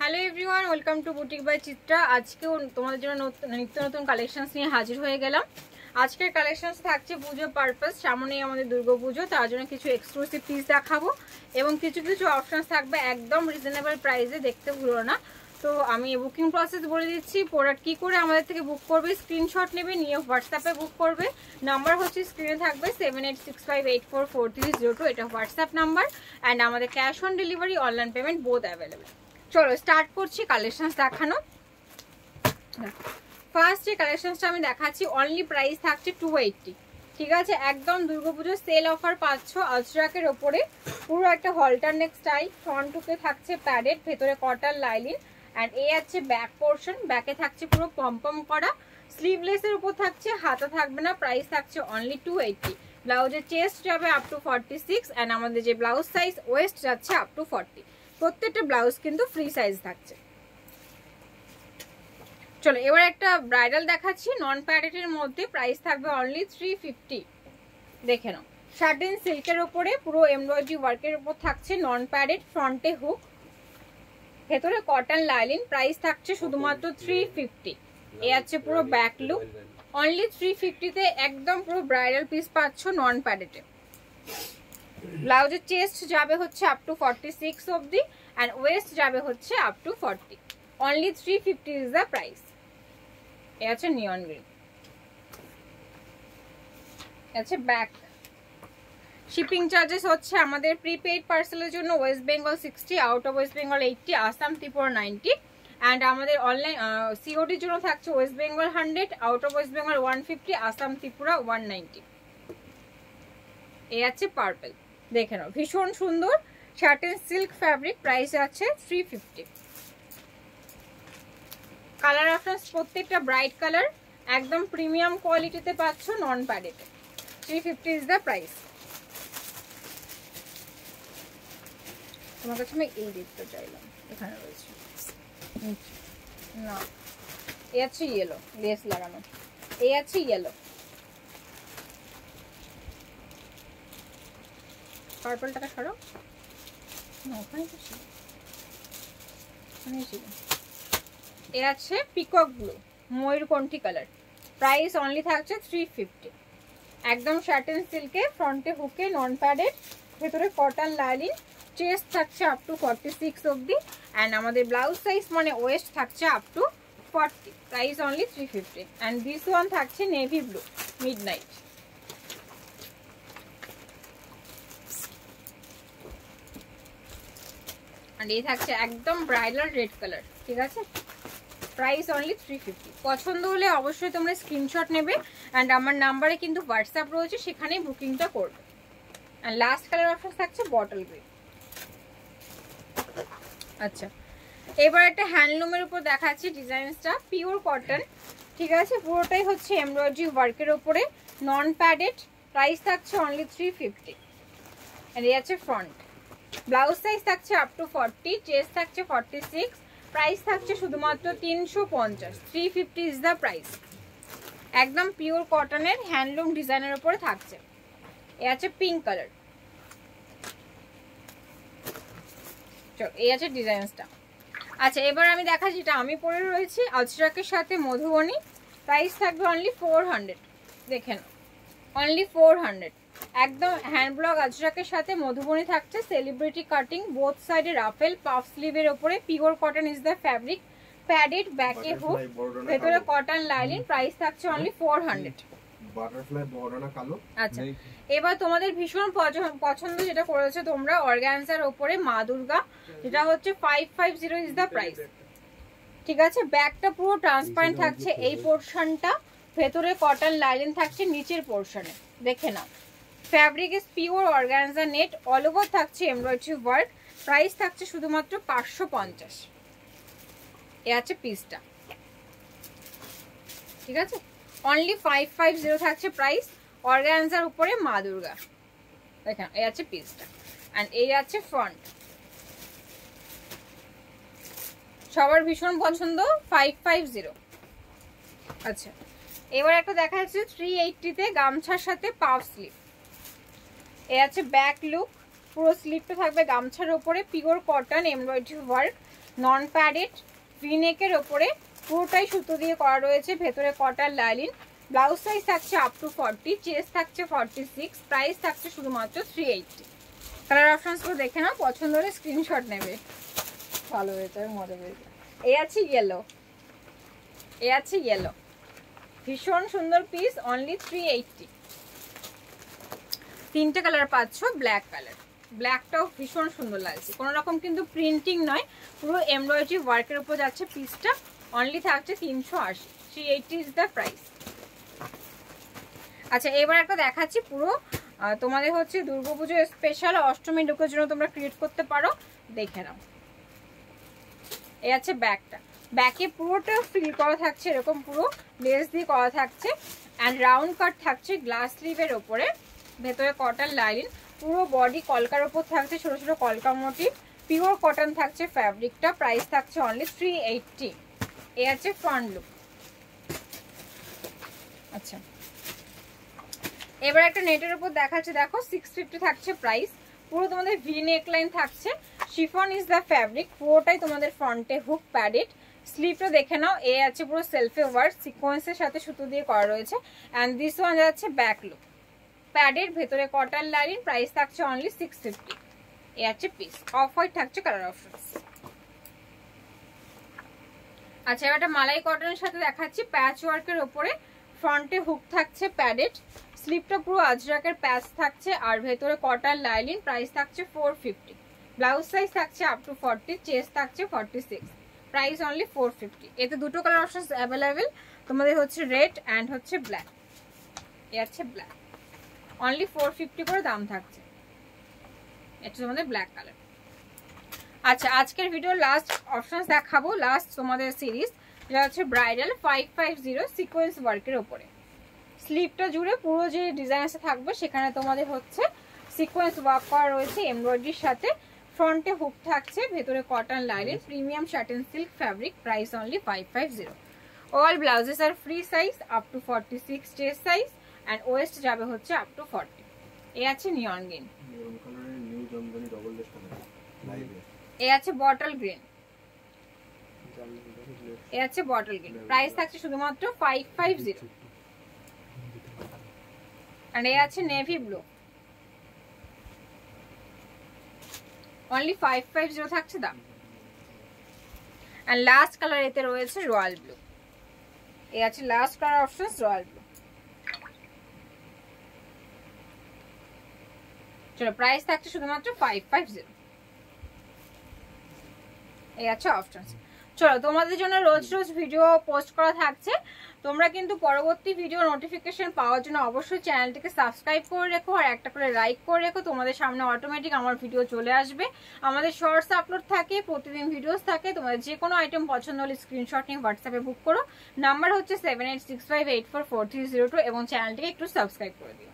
Hello everyone, welcome to boutique by Chitra. আজকেও তোমাদের জন্য নিত্য নতুন কালেকশনস নিয়ে হাজির হয়ে গেলাম। আজকের কালেকশনস থাকছে পুজো পারপাস, সামনেই আমাদের দুর্গাপুজো, তার জন্য কিছু এক্সক্লুসিভ পিস দেখাবো এবং কিছু কিছু অপশনস থাকবে একদম রিজনেবল প্রাইসে, দেখতে ভুলো না। তো আমি বুকিং প্রসেস বলে দিচ্ছি। প্রোডাক্ট কী করে আমাদের থেকে বুক করবে, স্ক্রিনশট নেবে, নিয়ে হোয়াটসঅ্যাপে বুক করবে। নাম্বার হচ্ছে স্ক্রিনে থাকবে 7865844302, এটা হোয়াটসঅ্যাপ নাম্বার। অ্যান্ড আমাদের cash on delivery, online payment both available. চলো স্টার্ট করছি কালেকশনস দেখানো। ফার্স্ট যে কালেকশনসটা আমি দেখাচ্ছি, অনলি প্রাইস থাকছে 280। ঠিক আছে, একদম দুর্গাপুজোর সেল অফার পাচ্ছ আজরাকের ওপরে। পুরো একটা হলটার নেক স্টাইল, ফ্রন্ট টুকে থাকছে প্যাডেড, ভেতরে কটন লাইলিন। অ্যান্ড এই আছে ব্যাক পোর্শন, ব্যাকে থাকছে পুরো পম্পম করা, স্লিভলেসের উপর থাকছে, হাতা থাকবে না। প্রাইস থাকছে অনলি 280। ব্লাউজের চেস্ট যাবে আপ টু 46 অ্যান্ড আমাদের যে ব্লাউজ সাইজ ওয়েস্ট যাচ্ছে আপ টু 40। প্রত্যেকটা ব্লাউজ কিন্তু ফ্রি সাইজ থাকছে। চলো এবার একটা ব্রাইডাল দেখাচ্ছি নন প্যাডেটের মধ্যে, প্রাইস থাকবে অনলি 350। দেখে নাও, শার্টিন সিল্কের উপরে পুরো এমব্রয়ডারি ওয়ার্কের উপর থাকছে, নন প্যাডেড, ফ্রন্টে হুক, ভেতরে কটন লাইলিন। প্রাইস থাকছে শুধুমাত্র 350। এ আছে পুরো ব্যাক লুক, অনলি 350-তে একদম পুরো ব্রাইডাল পিস পাচ্ছ নন প্যাডেটে। ব্লাউজের চেস্ট যাবে হচ্ছে আপ টু 46 অবধি অ্যান্ড ওয়েস্ট যাবে হচ্ছে up to 40। Only 350 is the price. এ আছে নিয়ন গ্রিন, আছে ব্যাক। শিপিং চার্জেস হচ্ছে আমাদের প্রিপেইড পার্সেলের জন্য West Bengal 60, out of West Bengal 80, আসাম ত্রিপুরা 90। অ্যান্ড আমাদের অনলাইন সিওডির জন্য থাকছে West Bengal 100, out of West Bengal 150, আসাম ত্রিপুরা 190। এ আছে পার্পল, দেখে নাও ভীষণ সুন্দর শার্টেন সিল্ক ফ্যাব্রিক, প্রাইস আছে 350। কালার অপশনস প্রত্যেকটা ব্রাইট কালার, একদম প্রিমিয়াম কোয়ালিটিতে পাচ্ছ নন প্যাডেটে। 350 ইজ দ্য প্রাইস। তোমার কাছে আমি এই দেখতে চাইলাম, এখানে রয়েছে না। এ আছে ইয়েলো, লেস লাগানো। এ আছে ইয়েলো, পার্পলটাকে সরাও না, ওখানে তো ছিল, ওখানেই ছিল। এ আছে পিকক ব্লু, ময়ূরকণ্ঠী কালার, প্রাইস অনলি থাকছে 350। একদম শার্টেন সিল্কে, ফ্রন্টে হুকে, নন প্যাডেড, ভেতরে কটন লাইলিন, চেস্ট থাকছে আপ টু 46 অবধি অ্যান্ড আমাদের ব্লাউজ সাইজ মানে ওয়েস্ট থাকছে up to 40। Price only 350। And this one থাকছে নেভি ব্লু মিড নাইট। অ্যান্ড এই থাকছে একদম ব্রাইডাল রেড কালার। ঠিক আছে, প্রাইস অনলি 350। পছন্দ হলে অবশ্যই তোমরা স্ক্রিনশট নেবে অ্যান্ড আমার নাম্বারে কিন্তু হোয়াটসঅ্যাপ রয়েছে, সেখানেই বুকিংটা করবে। অ্যান্ড লাস্ট কালার অপশন থাকছে বটল গ্রিন। আচ্ছা, এবার একটা হ্যান্ডলুমের উপর দেখাচ্ছি ডিজাইনসটা, পিওর কটন। ঠিক আছে, পুরোটাই হচ্ছে এমব্রয়ডারি ওয়ার্কের ওপরে, নন প্যাডেড। প্রাইস থাকছে অনলি 350। অ্যান্ড এই আছে ফ্রন্ট, ব্লাউজ সাইজ থাকছে আপ টু 40, চেস্ট থাকছে 46। প্রাইস থাকছে শুধুমাত্র 350। 350 ইজ দ্য প্রাইস। একদম পিওর কটনের হ্যান্ডলুম ডিজাইনের উপরে থাকছে। এ আছে পিঙ্ক কালার। চল এই আছে ডিজাইনসটা। আচ্ছা, এবার আমি দেখাচ্ছি, এটা আমি পরে রয়েছি আজরাকের সাথে মধুবনী। প্রাইস থাকবে অনলি 400। দেখেন, অনলি 400। একদম হ্যান্ড ব্লক আজরাকের সাথে মধুবনী থাকছে, সেলিব্রিটি কাটিং, বোথ সাইডে রাফেল, পাফ স্লিভের ওপরে, pure cotton is the fabric, padded, ব্যাকে হুক, ভেতরে কটন লাইলিন। প্রাইস থাকছে অনলি 400। বাটারফ্লাই বর্ডার কালো। আচ্ছা, এবার তোমাদের ভীষণ পছন্দ যেটা করেছো তোমরা, অর্গানজার ওপরে মা দুর্গা, যেটা হচ্ছে 550 ইজ দ্য প্রাইস। ঠিক আছে, ব্যাকটা পুরো ট্রান্সপারেন্ট থাকছে, এই পোর্শনটা, ভেতরে কটন লাইলিন থাকছে নিচের পোর্শনে। দেখে নাও, fabric is pure organza net, all over থাকছে এমব্রয়ডারি ওয়ার্ক। প্রাইস থাকছে শুধুমাত্র 550। এ আছে পিসটা। ঠিক আছে, অনলি 550 থাকছে প্রাইস, অর্গানজার উপরে মা দুর্গা। দেখেন, এই আছে পিসটা অ্যান্ড এই আছে ফ্রন্ট। সবার ভীষণ পছন্দ 550। আচ্ছা, এবার একটা দেখা যাচ্ছে 380-তে গামছার সাথে পাফ স্লিভ। এ আছে ব্যাক লুক, পুরো স্লিভটা থাকবে গামছার উপরে, pure cotton embroidery work, non padded ভি-নেকের ওপরে পুরোটাই সুতো দিয়ে করা রয়েছে, ভেতরে কটার লাইলিন। ব্লাউজ সাইজ থাকছে আপ টু 40, চেস্ট থাকছে 46, প্রাইস থাকছে শুধুমাত্র 380। কালার অপশনসগুলো দেখে নাও, পছন্দ হলে স্ক্রিনশট নেবে। ভালো হয়েছে, মজা পেয়েছে। এই আছে ইয়েলো, এই আছে ইয়েলো, ভীষণ সুন্দর পিস, অনলি 380। তিনটে কালার পাচ্ছ, ব্ল্যাক কালার, ব্ল্যাকটাও ভীষণ সুন্দর লাগছে, কোনো রকম কিন্তু প্রিন্টিং নয়, পুরো এমব্রয়ডারি ওয়ার্কের উপর যাচ্ছে পিসটা, অনলি থাকছে 380, 380 ইজ দ্য প্রাইস। আচ্ছা এবার একটা দেখাচ্ছি পুরো তোমাদের হচ্ছে দুর্গাপুজো স্পেশাল অষ্টমী লুকের জন্য তোমরা ক্রিয়েট করতে পারো, দেখে নাও। এই আছে ব্যাকটা, ব্যাকে পুরোটা ফিল করা থাকছে, এরকম পুরো লেস দিয়ে করা থাকছে, অ্যান্ড রাউন্ড কাট থাকছে গ্লাস স্লিভের ওপরে, ভেতরে কটন লাইন, পুরো বডি কলকার ওপর থাকছে ছোট ছোট কলকা মোটিভ, পিওর কটন থাকছে ফ্যাব্রিকটা, প্রাইস থাকছে অনলি 380। এই আছে ফ্রন্ট লুক। আচ্ছা এবার একটা নেটের উপর দেখাচ্ছে, দেখো 650 থাকছে প্রাইস, পুরো তোমাদের ভি নেক লাইন থাকছে, শিফন ইজ দ্য ফ্যাব্রিক, পুরোটাই তোমাদের ফ্রন্টে হুক প্যাডেড, স্লিভটা দেখে নাও, এ আছে পুরো সেলফে ওয়ার্ক সিকোয়েন্সের সাথে সুতো দিয়ে করা রয়েছে, অ্যান্ড দিস ওয়ান যাচ্ছে ব্যাক লুক, প্যাডেড, ভেতরে কটন লাইন, প্রাইস থাকছে অনলি 650। এ আছে পিস, অফ হোয়াইট থাকছে কালার অপশনস। আচ্ছা এবার মালাই কটনের সাথে দেখাচ্ছি প্যাচ ওয়ার্কের ওপরে, ফ্রন্টে হুক থাকছে প্যাডেড, স্লিভটা পুরো আজরাকের প্যাচ থাকছে, আর ভেতরে কটন লাইনিং, প্রাইস থাকছে 450। ব্লাউজ সাইজ থাকছে আপ টু 40, চেস্ট থাকছে 46, প্রাইস অনলি 450। এতে দুটো কালার অপশন অ্যাভেলেবেল তোমাদের হচ্ছে রেড অ্যান্ড হচ্ছে ব্ল্যাক। এ আছে ব্ল্যাক, অনলি 450 করে দাম থাকছে। এটা তোমাদের ব্ল্যাক কালার। আচ্ছা আজকের ভিডিও লাস্ট অপশন দেখাবো, লাস্ট তোমাদের সিরিজ, যেটা হচ্ছে ব্রাইডাল 550 সিকোয়েন্স ওয়ার্কের ওপরে, স্লিভটা জুড়ে পুরো যে ডিজাইন থাকবে সেখানে তোমাদের হচ্ছে সিকোয়েন্স ওয়ার্ক করা রয়েছে এমব্রয়ডারির সাথে, ফ্রন্টে হুক থাকছে, ভেতরে কটন লাইনের premium satin silk fabric, price only 550। All blouses are free size up to 46 chest size, and waist যাবে হচ্ছে আপ টু 40। এ আছে নিয়ন গ্রিন, এ আছে বটল গ্রিন, এ আছে বটল গ্রিন, প্রাইস থাকছে শুধুমাত্র 550। and এই আছে নেভি ব্লু, অনলি 550 থাকছে দাম। and লাস্ট কালার এতে রয়েছে রয়্যাল ব্লু, এই আছে last colour option royal blue. চলো প্রাইস থাকছে শুধুমাত্র 550। এই আছে অপশন। চলো তোমাদের জন্য রোজ রোজ ভিডিও পোস্ট করা থাকছে, তোমরা কিন্তু পরবর্তী ভিডিও নোটিফিকেশন পাওয়ার জন্য অবশ্যই চ্যানেলটিকে সাবস্ক্রাইব করে রেখো, আর একটা করে লাইক করে রেখো, তোমাদের সামনে অটোমেটিক আমার ভিডিও চলে আসবে। আমাদের শর্টস আপলোড থাকে, প্রতিদিন ভিডিওস থাকে, তোমাদের যে কোনো আইটেম পছন্দ হলে স্ক্রিনশট নিয়ে হোয়াটসঅ্যাপে বুক করো। নাম্বার হচ্ছে 7865844302 এবং চ্যানেলটিকে একটু সাবস্ক্রাইব করে দিও।